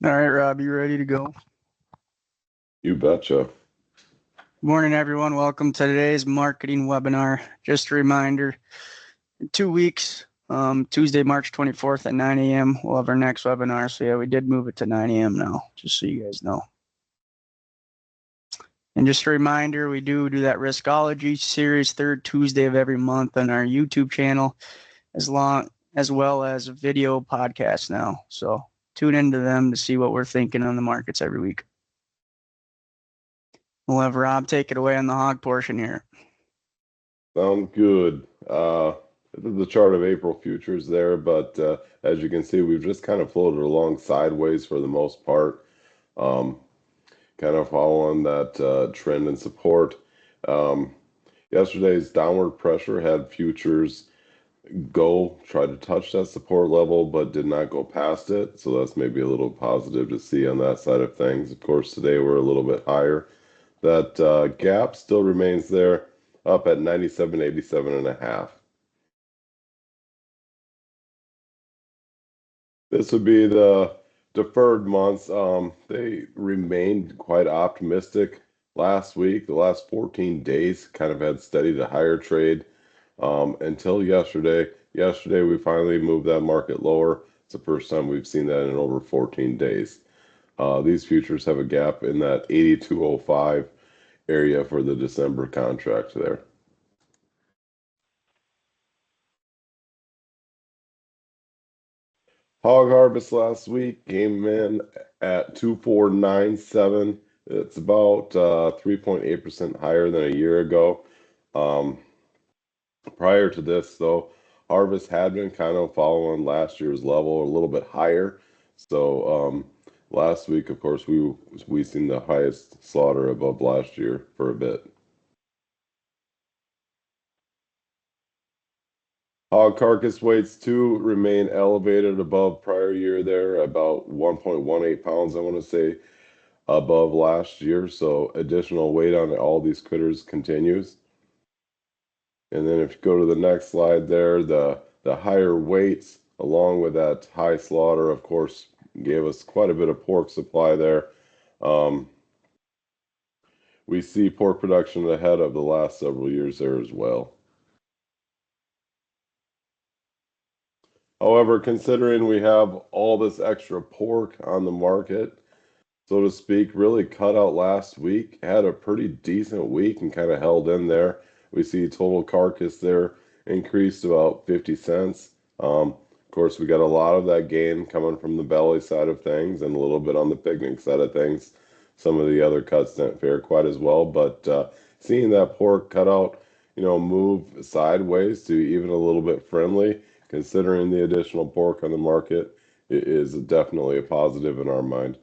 All right, Rob, you ready to go? You betcha. Morning, everyone. Welcome to today's marketing webinar. Just a reminder, in 2 weeks, Tuesday, March 24th at 9 a.m., we'll have our next webinar. So, yeah, we did move it to 9 a.m. now, just so you guys know. And just a reminder, we do that Riskology series third Tuesday of every month on our YouTube channel, as well as a video podcast now. So, tune into them to see what we're thinking on the markets every week. We'll have Rob take it away on the hog portion here. Sounds good. This is the chart of April futures there, but as you can see, we've just kind of floated along sideways for the most part, um, kind of following that trend and support. Um, Yesterday's downward pressure had futures try to touch that support level, but did not go past it. So that's maybe a little positive to see on that side of things. Of course, today we're a little bit higher. That gap still remains there up at 97.87 and a half. This would be the deferred months. They remained quite optimistic last week. The last 14 days kind of had steady to higher trade until yesterday. Yesterday, we finally moved that market lower. It's the first time we've seen that in over 14 days. These futures have a gap in that 82.05 area for the December contract there. Hog harvest last week came in at 2497. It's about 3.8% higher than a year ago. Um, Prior to this, though, harvest had been kind of following last year's level, a little bit higher. So last week, of course, we seen the highest slaughter above last year for a bit. Hog carcass weights too remain elevated above prior year there, about 1.18 pounds, I want to say, above last year. So additional weight on all these critters continues. And then if you go to the next slide there, the higher weights along with that high slaughter, of course, gave us quite a bit of pork supply there. Um, we see pork production ahead of the last several years there as well. However, considering we have all this extra pork on the market, so to speak, really cut out last week, had a pretty decent week and kind of held in there. We see total carcass there increased about 50 cents. Of course, we got a lot of that gain coming from the belly side of things and a little bit on the picnic side of things. Some of the other cuts didn't fare quite as well, but seeing that pork cutout, move sideways to even a little bit friendly, considering the additional pork on the market, it is definitely a positive in our mind.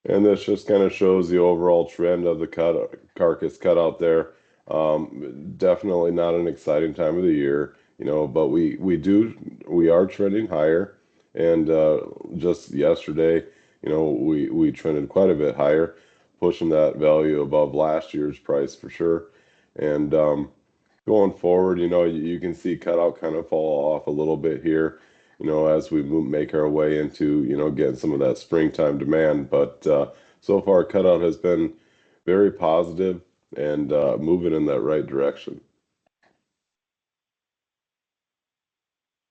And this just kind of shows the overall trend of the carcass cutout there. Definitely not an exciting time of the year, but we are trending higher. And just yesterday, we trended quite a bit higher, pushing that value above last year's price for sure. And going forward, you can see cutout kind of fall off a little bit here, as we make our way into, getting some of that springtime demand. But so far, cutout has been very positive and moving in that right direction.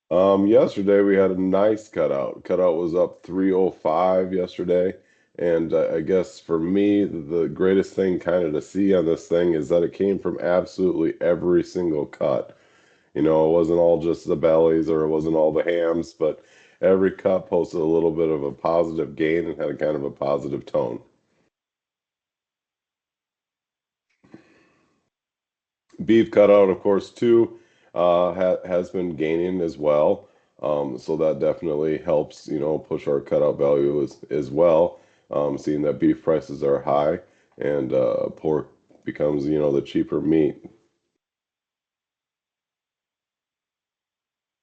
Yesterday we had a nice cutout. Cutout was up 305 yesterday. And I guess for me, the greatest thing kind of to see on this thing is that it came from absolutely every single cut. It wasn't all just the bellies or it wasn't all the hams, but every cut posted a little bit of a positive gain and had a kind of a positive tone. Beef cutout, of course, too, has been gaining as well. So that definitely helps, push our cutout value as well. Seeing that beef prices are high and pork becomes, the cheaper meat.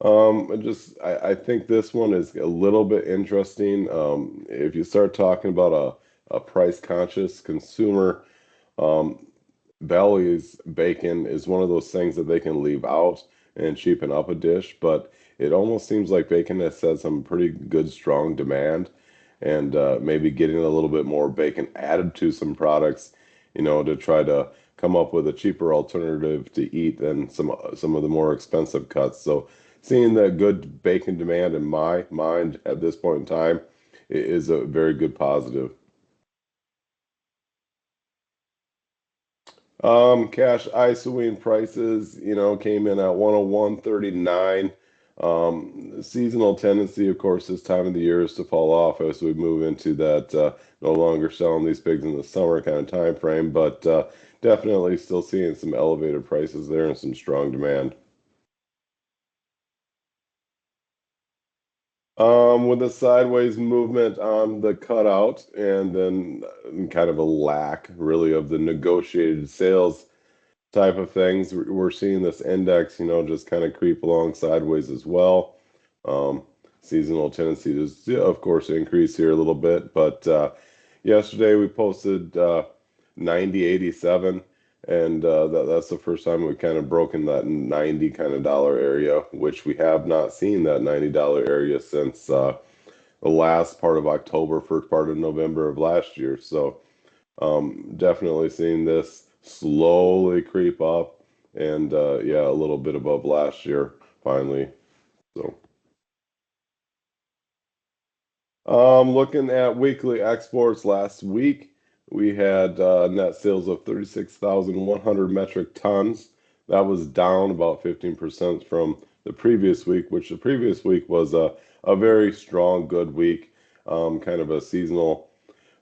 I think this one is a little bit interesting. If you start talking about a price conscious consumer, um, Bally's bacon is one of those things that they can leave out and cheapen up a dish, but it almost seems like bacon has had some pretty good, strong demand, and maybe getting a little bit more bacon added to some products, to try to come up with a cheaper alternative to eat than some of the more expensive cuts. So seeing that good bacon demand in my mind at this point in time is a very good positive. Cash ISOing prices, came in at 101.39. Seasonal tendency, of course, this time of the year is to fall off as we move into that no longer selling these pigs in the summer kind of time frame, but definitely still seeing some elevated prices there and some strong demand. With a sideways movement on the cutout and then kind of a lack really of the negotiated sales type of things. We're seeing this index, just kind of creep along sideways as well. Um, Seasonal tendency to, yeah, of course, increase here a little bit, but yesterday we posted 90.87, and that's the first time we've kind of broken that 90 kind of dollar area, which we have not seen that $90 area since the last part of October, first part of November of last year. So definitely seeing this slowly creep up, and yeah, a little bit above last year finally. So looking at weekly exports last week, we had net sales of 36,100 metric tons. That was down about 15% from the previous week, which the previous week was a very strong, good week, kind of a seasonal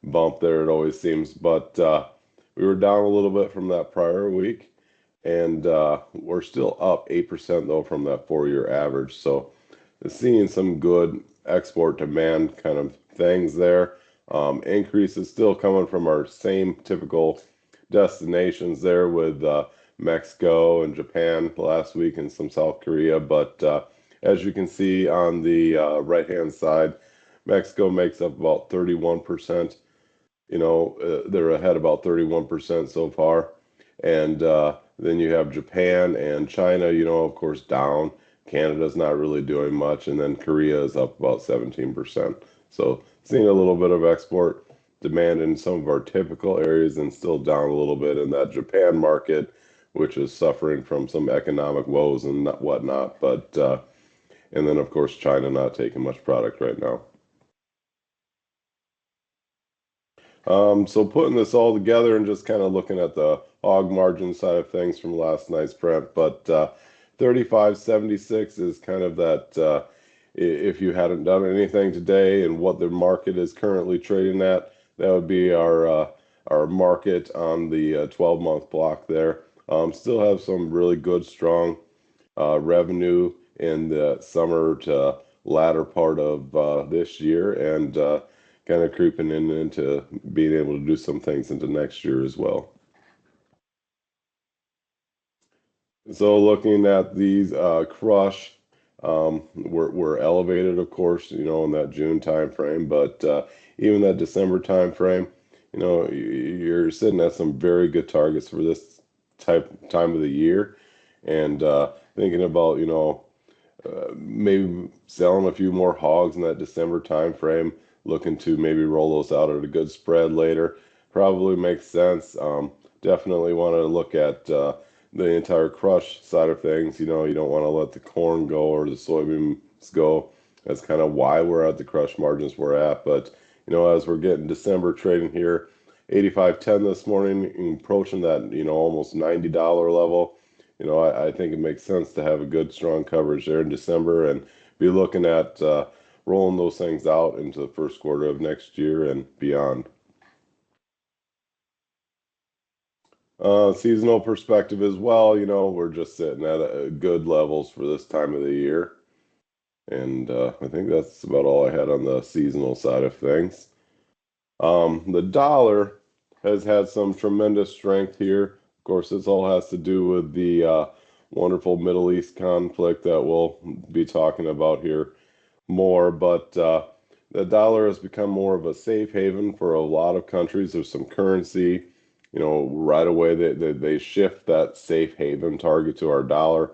bump there, it always seems. But we were down a little bit from that prior week, and we're still up 8% though from that 4-year average. So seeing some good export demand kind of things there. Increase is still coming from our same typical destinations there with Mexico and Japan last week and some South Korea. But as you can see on the right-hand side, Mexico makes up about 31%. They're ahead about 31% so far. And then you have Japan and China, of course, down. Canada's not really doing much. And then Korea is up about 17%. So seeing a little bit of export demand in some of our typical areas and still down a little bit in that Japan market, which is suffering from some economic woes and whatnot. But, and then, of course, China not taking much product right now. So putting this all together and just kind of looking at the hog margin side of things from last night's print, but 35.76 is kind of that if you hadn't done anything today and what the market is currently trading at, that would be our market on the 12-month block there. Still have some really good, strong revenue in the summer to latter part of this year, and kind of creeping into being able to do some things into next year as well. So looking at these crush, we're elevated, of course, in that June time frame, but even that December time frame, you're sitting at some very good targets for this time of the year, and thinking about, maybe selling a few more hogs in that December time frame, looking to maybe roll those out at a good spread later. Probably makes sense. Definitely want to look at the entire crush side of things. You don't want to let the corn go or the soybeans go. That's kind of why we're at the crush margins we're at. But, as we're getting December trading here, 85.10 this morning, approaching that, almost $90 level. I think it makes sense to have a good, strong coverage there in December and be looking at rolling those things out into the first quarter of next year and beyond. Seasonal perspective as well, we're just sitting at good levels for this time of the year. And I think that's about all I had on the seasonal side of things. The dollar has had some tremendous strength here. Of course, this all has to do with the wonderful Middle East conflict that we'll be talking about here more. But the dollar has become more of a safe haven for a lot of countries. There's some currency, right away they shift that safe haven target to our dollar.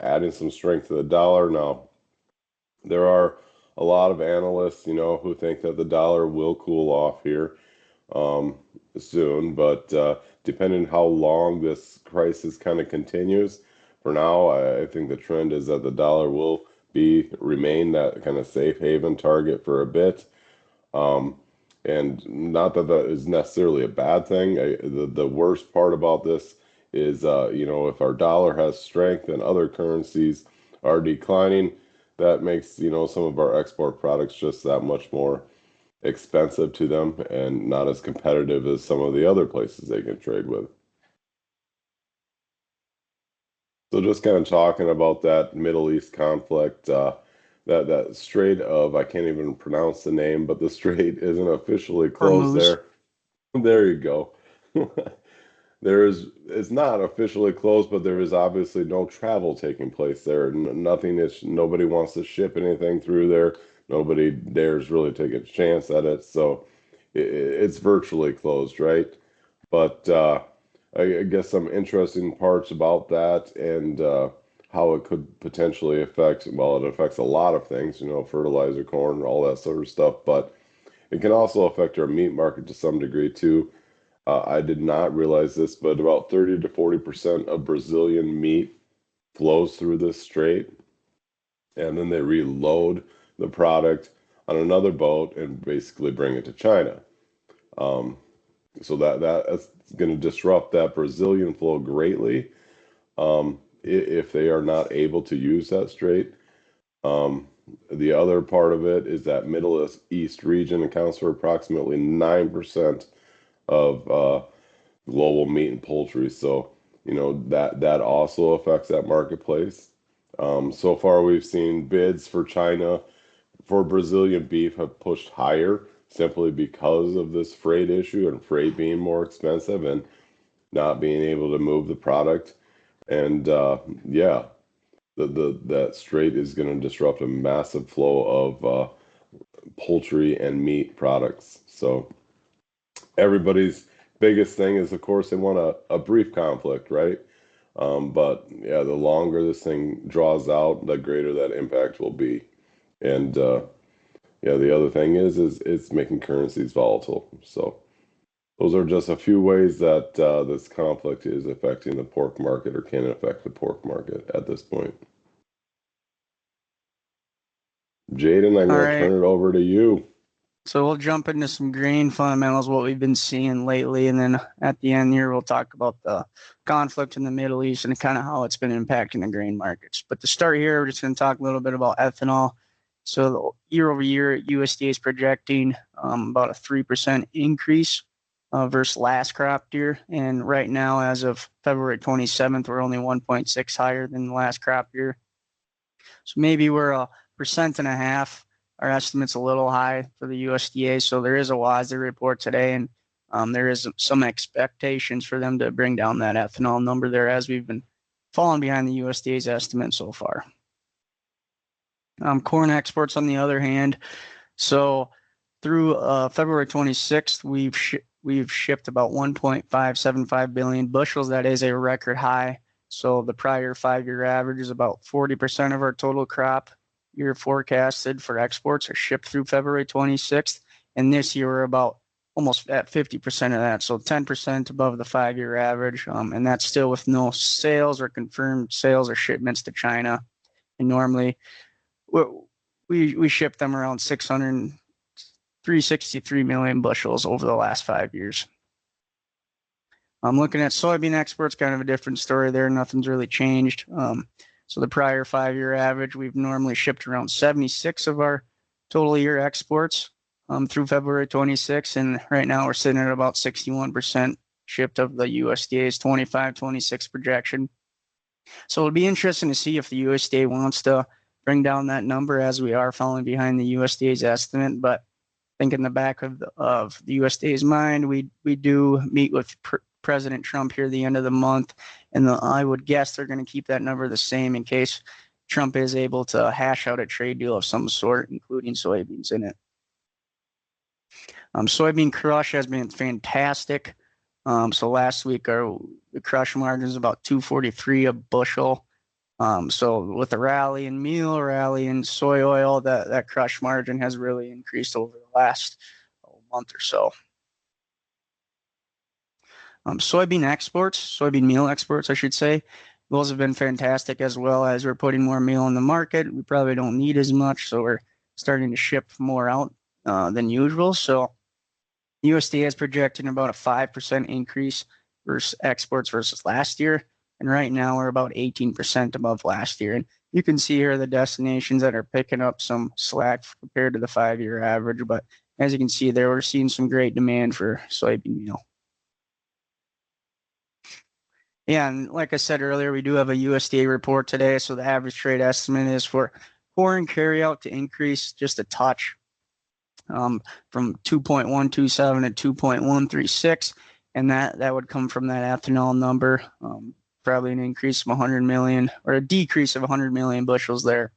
adding some strength to the dollar. Now, there are a lot of analysts, who think that the dollar will cool off here um, soon, but depending how long this crisis kind of continues, for now, I think the trend is that the dollar will remain that kind of safe haven target for a bit. Um, and not that that is necessarily a bad thing. The worst part about this is, if our dollar has strength and other currencies are declining, that makes, some of our export products just that much more expensive to them and not as competitive as some of the other places they can trade with. So just kind of talking about that Middle East conflict, that Strait of, I can't even pronounce the name, but the strait isn't officially closed Hormuz. there. There you go. It's not officially closed, but there is obviously no travel taking place there. Nothing is, nobody wants to ship anything through there. Nobody dares really take a chance at it. So it's virtually closed, right? But I guess some interesting parts about that and how it could potentially affect, well, it affects a lot of things, fertilizer, corn, all that sort of stuff, but it can also affect our meat market to some degree too. I did not realize this, but about 30 to 40% of Brazilian meat flows through this strait, and then they reload the product on another boat and basically bring it to China. Um, so that's going to disrupt that Brazilian flow greatly if they are not able to use that strait. Um, the other part of it is that Middle East region accounts for approximately 9% of global meat and poultry. So, that also affects that marketplace. So far, we've seen bids for China for Brazilian beef have pushed higher simply because of this freight issue and freight being more expensive and not being able to move the product. And yeah, that strait is going to disrupt a massive flow of poultry and meat products. So everybody's biggest thing is, of course, they want a brief conflict, right? But yeah, the longer this thing draws out, the greater that impact will be. And yeah, the other thing is it's making currencies volatile. So those are just a few ways that this conflict is affecting the pork market or can affect the pork market at this point. Jaden, I'm All going to right. turn it over to you. So we'll jump into some grain fundamentals, what we've been seeing lately, and then at the end here we'll talk about the conflict in the Middle East and kind of how it's been impacting the grain markets. But to start here, we're just going to talk a little bit about ethanol. So year over year, USDA is projecting about a 3% increase versus last crop year, and right now, as of February 27th, we're only 1.6 higher than the last crop year. So maybe we're a percent and a half. Our estimate's a little high for the USDA. So there is a WASDE report today, and there is some expectations for them to bring down that ethanol number there as we've been falling behind the USDA's estimate so far. Corn exports, on the other hand, so through February 26th, we've shipped about 1.575 billion bushels. That is a record high. So the prior 5-year average is about 40% of our total crop year forecasted for exports are shipped through February 26th. And this year we're about almost at 50% of that. So 10% above the 5-year average. And that's still with no sales or confirmed sales or shipments to China. And normally we ship them around 363 million bushels over the last 5 years. I'm looking at soybean exports, kind of a different story there. Nothing's really changed. So the prior 5-year average, we've normally shipped around 76 of our total year exports through February 26, and right now we're sitting at about 61% shipped of the USDA's 25-26 projection. So it'll be interesting to see if the USDA wants to bring down that number as we are falling behind the USDA's estimate. But I think in the back of the USDA's mind, we do meet with President Trump here at the end of the month, and I would guess they're going to keep that number the same in case Trump is able to hash out a trade deal of some sort, including soybeans in it. Soybean crush has been fantastic. So last week the crush margin is about 243 a bushel. So with the rally in meal, rally in soy oil, that crush margin has really increased over the last month or so. Soybean meal exports, I should say, those have been fantastic as well. As we're putting more meal in the market. We probably don't need as much, so we're starting to ship more out than usual. So USDA is projecting about a 5% increase versus exports versus last year. And right now we're about 18% above last year. And you can see here the destinations that are picking up some slack compared to the 5-year average. But as you can see there, we're seeing some great demand for soybean meal. Yeah, and like I said earlier, we do have a USDA report today. So the average trade estimate is for corn carryout to increase just a touch from 2.127 to 2.136, and that would come from that ethanol number. Probably an increase of 100 million or a decrease of 100 million bushels there.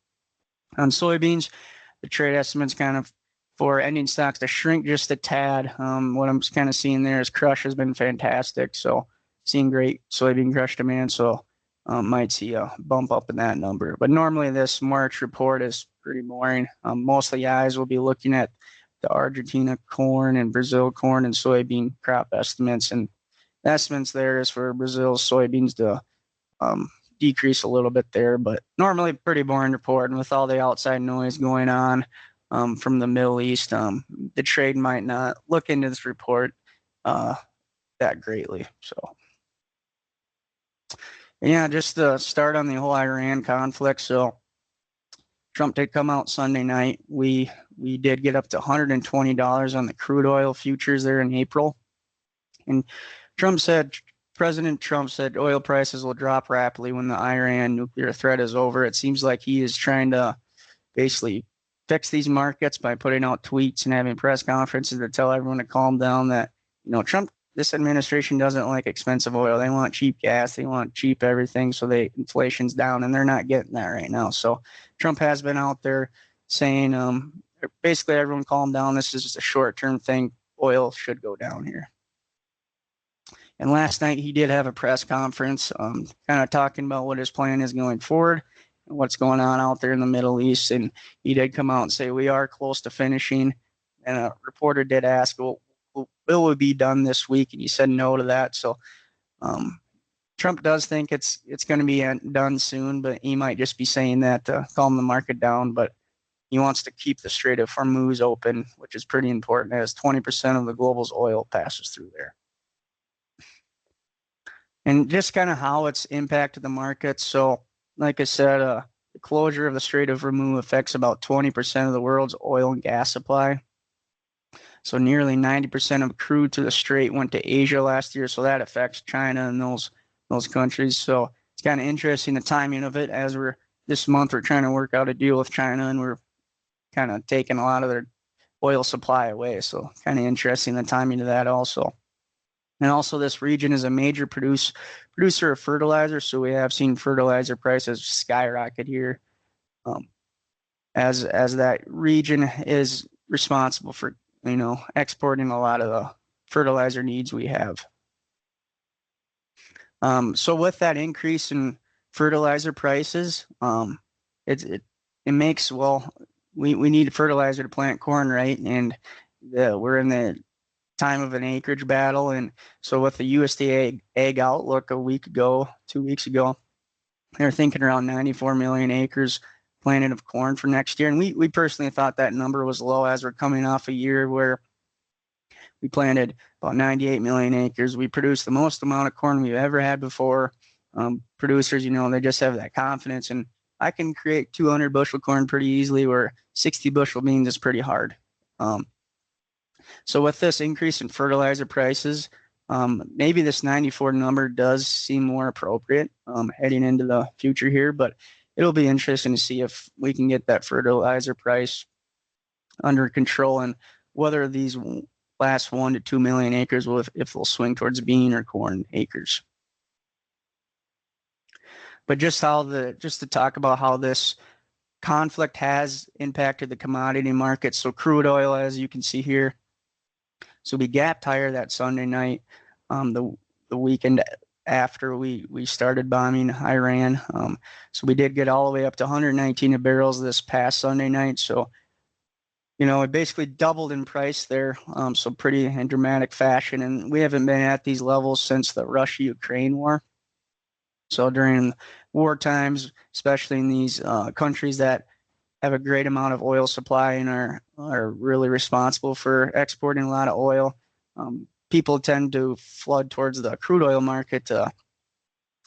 On soybeans, the trade estimate's kind of for ending stocks to shrink just a tad. What I'm kind of seeing there is crush has been fantastic, so seeing great soybean crush demand. So might see a bump up in that number. But normally this March report is pretty boring. Mostly eyes will be looking at the Argentina corn and Brazil corn and soybean crop estimates. And the estimates there is for Brazil's soybeans to decrease a little bit there, but normally pretty boring report. And with all the outside noise going on from the Middle East, the trade might not look into this report that greatly. So, yeah, just to start on the whole Iran conflict. So, Trump did come out Sunday night. We did get up to $120 on the crude oil futures there in April, and President Trump said oil prices will drop rapidly when the Iran nuclear threat is over. It seems like he is trying to basically fix these markets by putting out tweets and having press conferences to tell everyone to calm down. That Trump, this administration doesn't like expensive oil. They want cheap gas. They want cheap everything. So inflation's down, and they're not getting that right now. So Trump has been out there saying, basically, everyone calm down. This is just a short-term thing. Oil should go down here. And last night he did have a press conference, kind of talking about what his plan is going forward and what's going on out there in the Middle East. And he did come out and say we are close to finishing. And a reporter did ask, well, will it be done this week? And he said no to that. So Trump does think it's going to be done soon, but he might just be saying that to calm the market down. But he wants to keep the Strait of Hormuz open, which is pretty important, as 20% of the global's oil passes through there. And just kind of how it's impacted the market. So, like I said, the closure of the Strait of Hormuz affects about 20% of the world's oil and gas supply. So nearly 90% of crude to the strait went to Asia last year. So that affects China and those countries. So it's kind of interesting the timing of it, as this month we're trying to work out a deal with China, and we're kind of taking a lot of their oil supply away. So kind of interesting the timing of that also. And also this region is a major producer of fertilizer. So we have seen fertilizer prices skyrocket here, as that region is responsible for exporting a lot of the fertilizer needs we have. So with that increase in fertilizer prices, it makes, we need fertilizer to plant corn, right? And we're in the time of an acreage battle. And so with the USDA Ag Outlook 2 weeks ago, they're thinking around 94 million acres planted of corn for next year. And we personally thought that number was low, as we're coming off a year where we planted about 98 million acres. We produced the most amount of corn we've ever had before. Producers, they just have that confidence. And I can create 200 bushel corn pretty easily, where 60 bushel beans is pretty hard. So with this increase in fertilizer prices, maybe this 94 number does seem more appropriate heading into the future here, but it'll be interesting to see if we can get that fertilizer price under control, and whether these last 1 to 2 million acres if they'll swing towards bean or corn acres. But just to talk about how this conflict has impacted the commodity market. So crude oil, as you can see here, so we gapped higher that Sunday night. The weekend after we started bombing Iran. So we did get all the way up to 119 barrels this past Sunday night. So, it basically doubled in price there. So pretty in dramatic fashion. And we haven't been at these levels since the Russia-Ukraine war. So during war times, especially in these countries that have a great amount of oil supply and are really responsible for exporting a lot of oil, people tend to flood towards the crude oil market to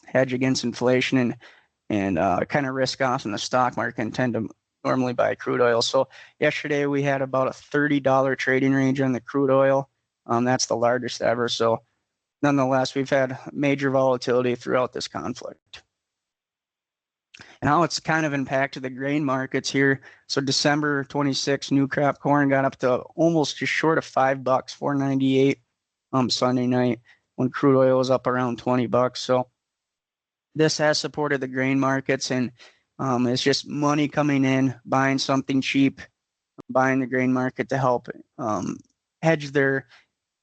hedge against inflation and kind of risk off in the stock market and tend to normally buy crude oil. So yesterday we had about a $30 trading range on the crude oil. That's the largest ever. So nonetheless, we've had major volatility throughout this conflict. And how it's kind of impacted the grain markets here. So December 26, new crop corn got up to almost just short of $5, $4.98 Sunday night when crude oil was up around $20. So this has supported the grain markets, and it's just money coming in, buying something cheap, buying the grain market to help hedge their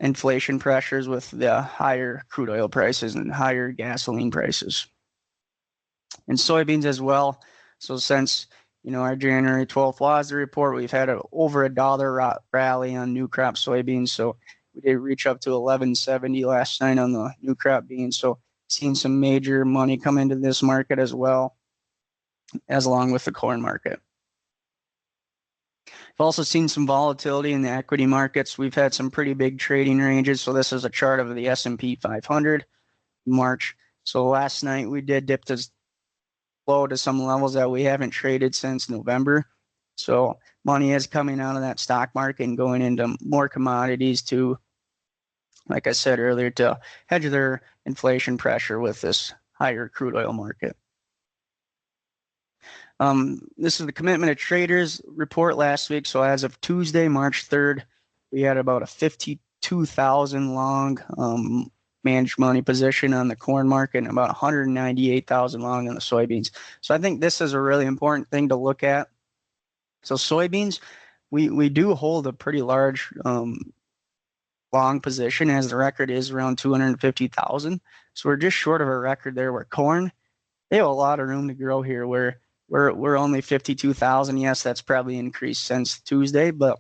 inflation pressures with the higher crude oil prices and higher gasoline prices. And soybeans as well. So since our January 12th WASDE report, we've had over $1 rally on new crop soybeans. So we did reach up to 11.70 last night on the new crop beans. So seen some major money come into this market as well, as along with the corn market. We've also seen some volatility in the equity markets. We've had some pretty big trading ranges. So this is a chart of the S&P 500 March. So last night we did dip to low to some levels that we haven't traded since November. So money is coming out of that stock market and going into more commodities to, like I said earlier, to hedge their inflation pressure with this higher crude oil market. This is the Commitment of Traders report last week. So as of Tuesday, March 3rd, we had about a 52,000 long managed money position on the corn market and about 198,000 long on the soybeans. So I think this is a really important thing to look at. So soybeans, we do hold a pretty large long position, as the record is around 250,000. So we're just short of a record there. Where corn, they have a lot of room to grow here. Where we're only 52,000. Yes, that's probably increased since Tuesday, but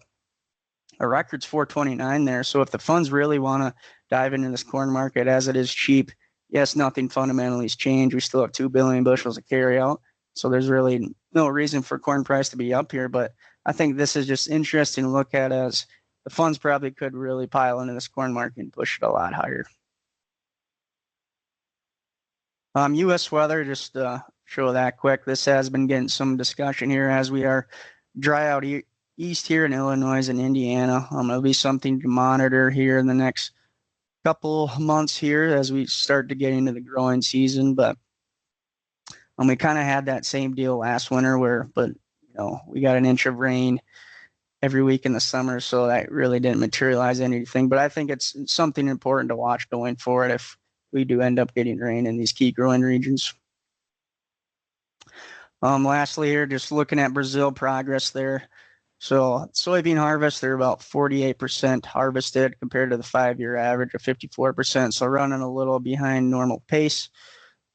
a record's 429 there. So if the funds really want to dive into this corn market, as it is cheap, yes, nothing fundamentally has changed. We still have 2 billion bushels to carry out. So there's really no reason for corn price to be up here. But I think this is just interesting to look at, as the funds probably could really pile into this corn market and push it a lot higher. U.S. weather, just show that quick. This has been getting some discussion here as we are dry out east here in Illinois and Indiana. It'll be something to monitor here in the next couple months here as we start to get into the growing season. But we kind of had that same deal last winter but we got an inch of rain every week in the summer, so that really didn't materialize anything. But I think it's something important to watch going forward if we do end up getting rain in these key growing regions. Lastly here, just looking at Brazil progress there. So soybean harvest, they're about 48% harvested compared to the 5-year average of 54%. So running a little behind normal pace.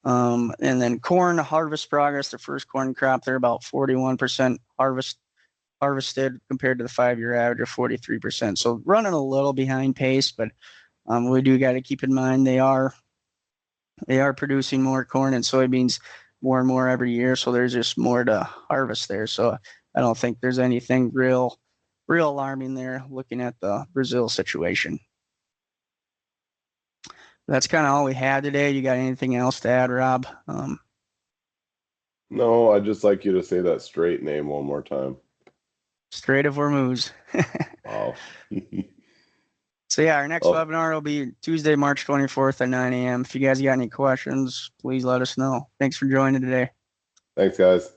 And then corn harvest progress, the first corn crop, they're about 41% harvested compared to the 5-year average of 43%. So running a little behind pace, but we do got to keep in mind they are producing more corn and soybeans more and more every year. So there's just more to harvest there. So I don't think there's anything real alarming there looking at the Brazil situation. That's kind of all we had today. You got anything else to add, Rob? No, I'd just like you to say that straight name one more time. Strait of Hormuz. Wow. So yeah, our next webinar will be Tuesday, March 24th at 9 a.m. If you guys got any questions, please let us know. Thanks for joining today. Thanks, guys.